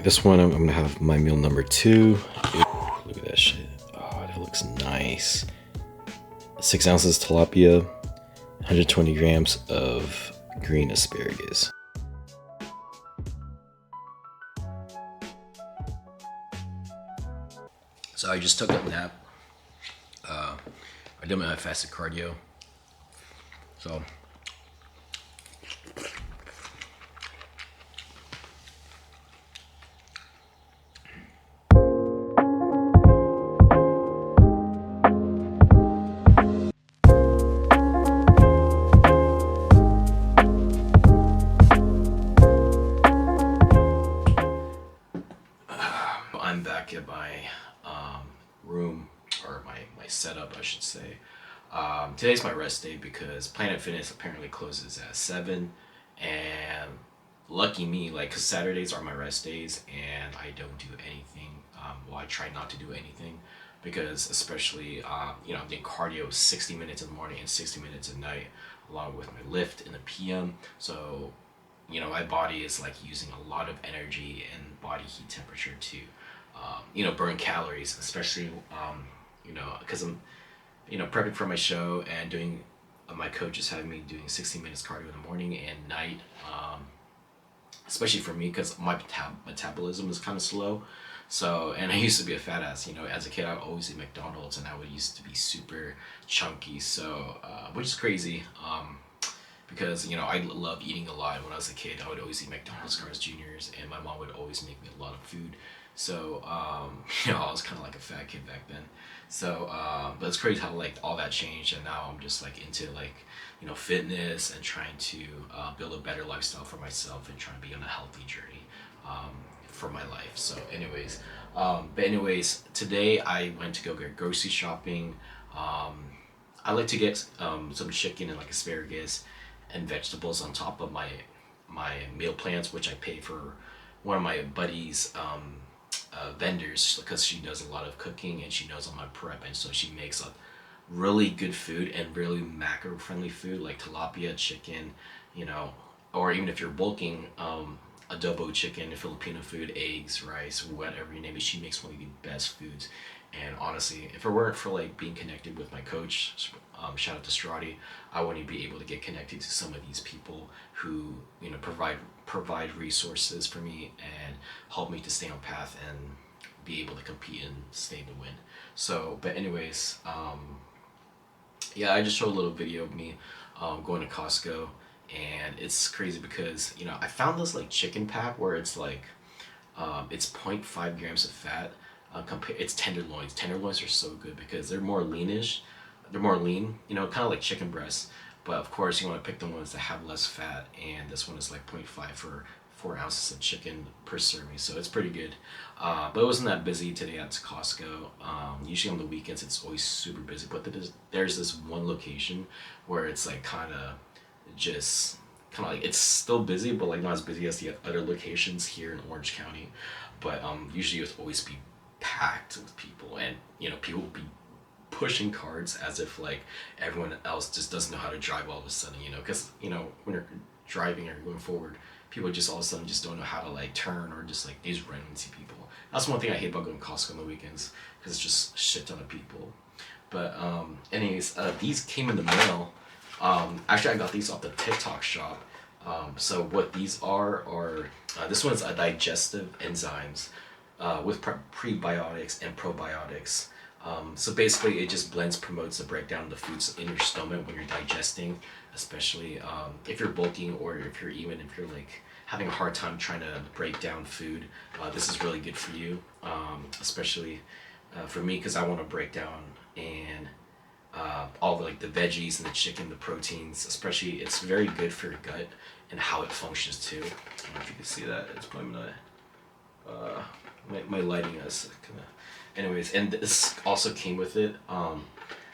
this one I'm gonna have my meal number 2. Look at that shit. Oh, that looks nice. 6 ounces tilapia, 120 grams of green asparagus. So I just took a nap. I did my fasted cardio. So I'm back at my room, or my setup, I should say. Today's my rest day because Planet Fitness apparently closes at 7, and lucky me, like, cause Saturdays are my rest days and I don't do anything. Well, I try not to do anything because, especially, I'm doing cardio 60 minutes in the morning and 60 minutes at night, along with my lift in the PM. So, my body is like using a lot of energy and body heat temperature to, burn calories, especially, because I'm, prepping for my show and doing, my coach is having me doing 60 minutes cardio in the morning and night, especially for me because my metabolism is kind of slow. So, and I used to be a fat ass, as a kid I would always eat McDonald's and I would used to be super chunky, so, which is crazy, because, I love eating a lot. When I was a kid, I would always eat McDonald's, Carl's Jr.'s, and my mom would always make me a lot of food. So, I was kind of like a fat kid back then. So, but it's crazy how, like, all that changed, and now I'm just, like, into, like, fitness and trying to build a better lifestyle for myself and trying to be on a healthy journey for my life. So, anyways, today I went to go get grocery shopping. I like to get some chicken and, like, asparagus and vegetables on top of my meal plans, which I pay for one of my buddies' vendors, because she does a lot of cooking and she knows all my prep, and so she makes a really good food and really macro friendly food, like tilapia, chicken, or even if you're bulking, adobo chicken, Filipino food, eggs, rice, whatever you name it. She makes one of the best foods. And honestly, if it weren't for, like, being connected with my coach, shout out to Strati, I wouldn't be able to get connected to some of these people who, provide resources for me and help me to stay on path and be able to compete and stay to win. So, but anyways, I just showed a little video of me going to Costco, and it's crazy because, I found this, like, chicken pack where it's like, it's 0.5 grams of fat. It's tenderloins. Tenderloins are so good because they're more leanish. They're more lean, kind of like chicken breasts. But of course, you want to pick the ones that have less fat. And this one is like 0.5 for 4 ounces of chicken per serving. So it's pretty good. But it wasn't that busy today at Costco. Usually on the weekends, it's always super busy. But there's this one location where it's like kind of like, it's still busy, but like not as busy as the other locations here in Orange County. But usually it would always be packed with people, and people will be pushing carts as if, like, everyone else just doesn't know how to drive all of a sudden, because when you're driving or going forward, people just all of a sudden just don't know how to, like, turn, or just, like, they just run into people. That's one thing I hate about going to Costco on the weekends, because it's just a shit ton of people. But anyways, these came in the mail. Actually, I got these off the TikTok shop. So what these are this one's a digestive enzymes with prebiotics and probiotics. So basically, it just promotes the breakdown of the foods in your stomach when you're digesting, especially if you're bulking, or if you're like having a hard time trying to break down food. This is really good for you, especially for me, because I want to break down and all the, like, the veggies and the chicken, the proteins. Especially, it's very good for your gut and how it functions too. I don't know if you can see that. It's probably not. My lighting is kind of. Anyways, and this also came with it.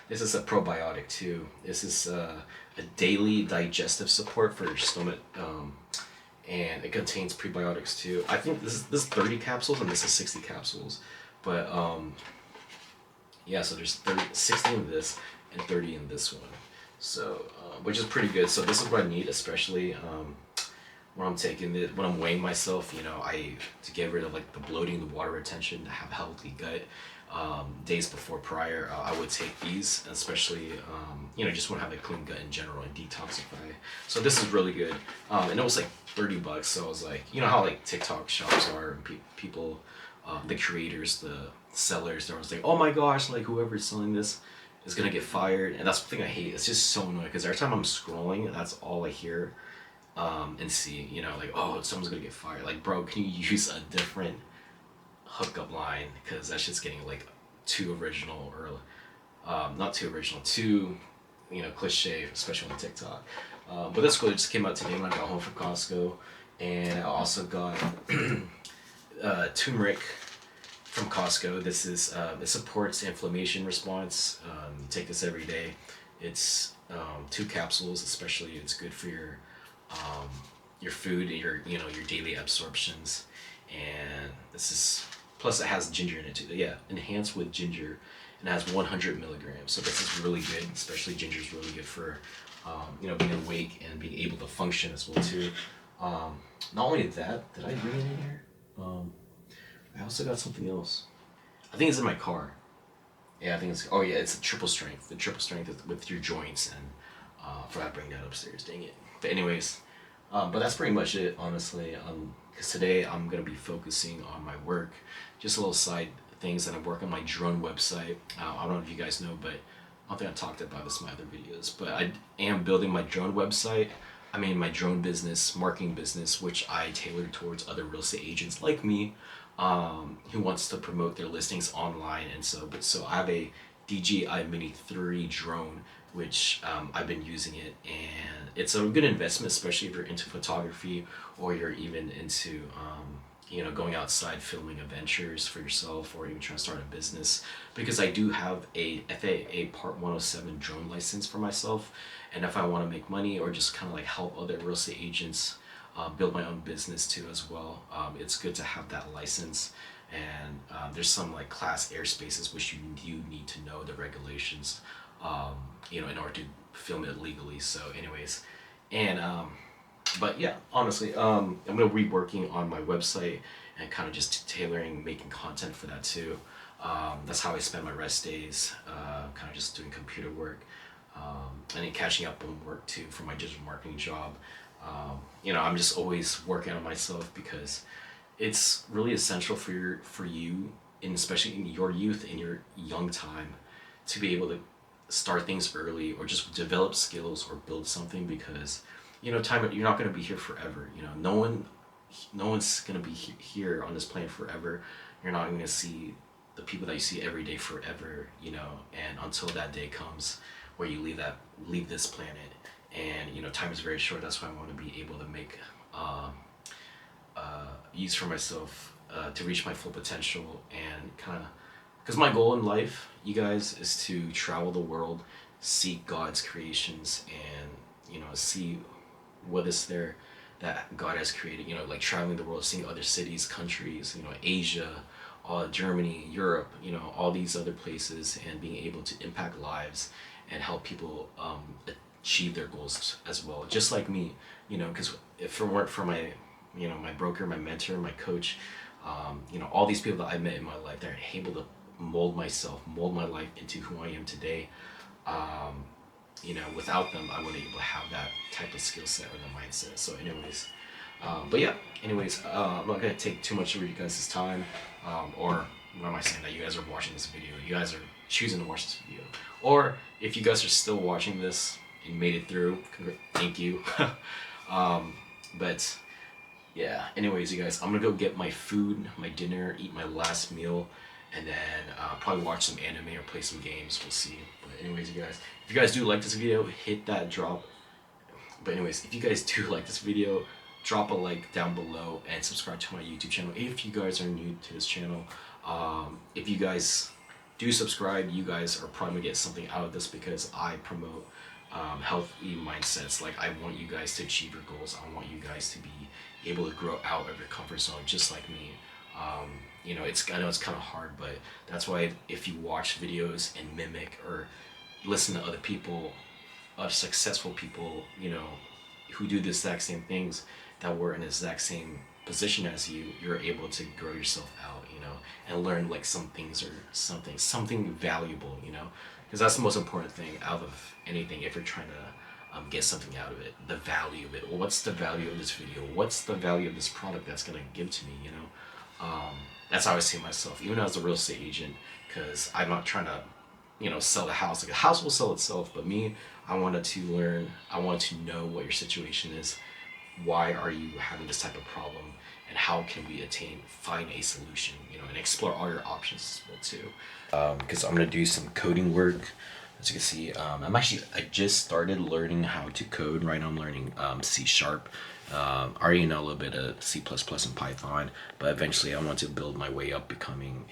This is a probiotic too. This is a daily digestive support for your stomach, and it contains prebiotics too. I think this is 30 capsules and this is 60 capsules, but so there's 60 in this and 30 in this one. So, which is pretty good. So this is what I need, especially when I'm taking it, when I'm weighing myself, you know, to get rid of like the bloating, the water retention, to have a healthy gut. Days before prior, I would take these, especially, you know, just want to have a clean gut in general and detoxify. So this is really good. And it was like $30. So I was like, you know how like TikTok shops are, and people, the creators, the sellers, they're always like, oh my gosh, like whoever's selling this is gonna get fired. And that's the thing I hate. It's just so annoying because every time I'm scrolling, that's all I hear, and see, you know, like, oh, someone's gonna get fired. Like, bro, can you use a different hookup line? Because that's just getting like too original, or not too original, too, you know, cliche, especially on TikTok. But that's cool. It just came out today when I got home from Costco, and I also got turmeric from Costco. This is it supports inflammation response. Take this every day. It's 2 capsules, especially. It's good for your food, your, you know, your daily absorptions, and this is, plus it has ginger in it too. Yeah, enhanced with ginger, and it has 100 milligrams. So this is really good. Especially ginger is really good for you know, being awake and being able to function as well too. Not only that, did I bring it in here? I also got something else. I think it's in my car. Yeah, I think it's, oh yeah, it's a triple strength. The triple strength is with your joints, and forgot to bring that upstairs. Dang it. But anyways, but that's pretty much it, honestly. Because today I'm gonna be focusing on my work, just a little side things that I'm working on my drone website. I don't know if you guys know, but I don't think I talked about this in my other videos. But I am building my drone website. I mean, my drone business, marketing business, which I tailored towards other real estate agents like me, who wants to promote their listings online. And so I have a DJI Mini 3 drone, which I've been using it, and it's a good investment, especially if you're into photography, or you're even into you know, going outside filming adventures for yourself, or even trying to start a business. Because I do have a FAA Part 107 drone license for myself, and if I want to make money or just kind of like help other real estate agents build my own business too as well, it's good to have that license. And there's some like class airspaces which you need to know the regulations, you know, in order to film it legally. So anyways, and but yeah, honestly, I'm gonna be working on my website and kind of just tailoring, making content for that too. That's how I spend my rest days, kind of just doing computer work, and then catching up on work too for my digital marketing job. You know, I'm just always working on myself, because it's really essential for you, and especially in your youth, in your young time, to be able to start things early, or just develop skills or build something. Because, you know, time, you're not going to be here forever. You know, no one's going to be here on this planet forever. You're not going to see the people that you see every day forever, you know, and until that day comes where you leave this planet. And, you know, time is very short. That's why I want to be able to make use for myself, to reach my full potential, and kind of, because my goal in life, you guys, is to travel the world, seek God's creations, and, you know, see what is there that God has created. You know, like traveling the world, seeing other cities, countries, you know, Asia, Germany, Europe, you know, all these other places, and being able to impact lives and help people achieve their goals as well, just like me. You know, because if it weren't for my, you know, my broker, my mentor, my coach, you know, all these people that I met in my life, they're able to mold my life into who I am today. You know, without them, I wouldn't be able to have that type of skill set or the mindset. So anyways, but yeah, anyways, I'm not gonna take too much of you guys' time, or what am I saying, that you guys are watching this video, you guys are choosing to watch this video, or if you guys are still watching this and made it through, thank you. But yeah, anyways, you guys, I'm gonna go get my food, my dinner, eat my last meal, and then probably watch some anime or play some games. We'll see. But anyways, you guys, if you guys do like this video, hit that drop. But anyways, if you guys do like this video, drop a like down below and subscribe to my YouTube channel if you guys are new to this channel. If you guys do subscribe, you guys are probably gonna get something out of this, because I promote healthy mindsets. Like, I want you guys to achieve your goals. I want you guys to be able to grow out of your comfort zone, just like me. You know, I know it's kind of hard, but that's why if you watch videos and mimic or listen to other people, successful people, you know, who do the exact same things, that were in the exact same position as you, you're able to grow yourself out, you know, and learn like some things, or something valuable, you know, because that's the most important thing out of anything. If you're trying to get something out of it, the value of it. Well, what's the value of this video? What's the value of this product that's gonna give to me? You know, that's how I see myself, even as a real estate agent, because I'm not trying to, you know, sell the house. Like a house will sell itself, but me, I wanted to learn. I wanted to know what your situation is. Why are you having this type of problem, and how can we find a solution? You know, and explore all your options as well too. Because I'm gonna do some coding work. As you can see, I just started learning how to code. Right now I'm learning C Sharp. I already know a little bit of C++ and Python, but eventually I want to build my way up, becoming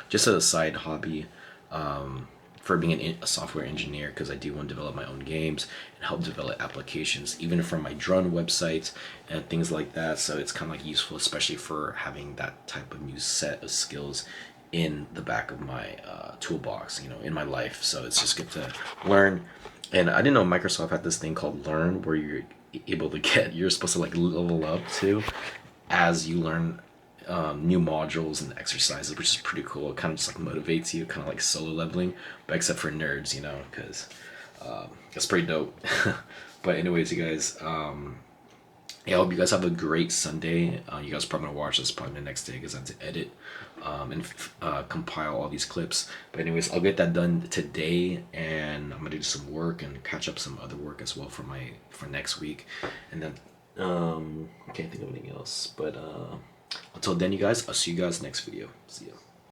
just a side hobby, for being a software engineer, because I do want to develop my own games and help develop applications, even for my drone websites and things like that. So it's kind of like useful, especially for having that type of new set of skills in the back of my toolbox, you know, in my life. So it's just good to learn. And I didn't know Microsoft had this thing called Learn, where you're supposed to like level up too as you learn new modules and exercises, which is pretty cool. It kind of just like motivates you, kind of like solo leveling, but except for nerds, you know, because that's pretty dope. But anyways, you guys, yeah, I hope you guys have a great Sunday. You guys probably gonna watch this probably the next day, because I have to edit and compile all these clips. But anyways, I'll get that done today, and I'm gonna do some work and catch up some other work as well for next week. And then I can't think of anything else. But until then, you guys, I'll see you guys next video. See ya.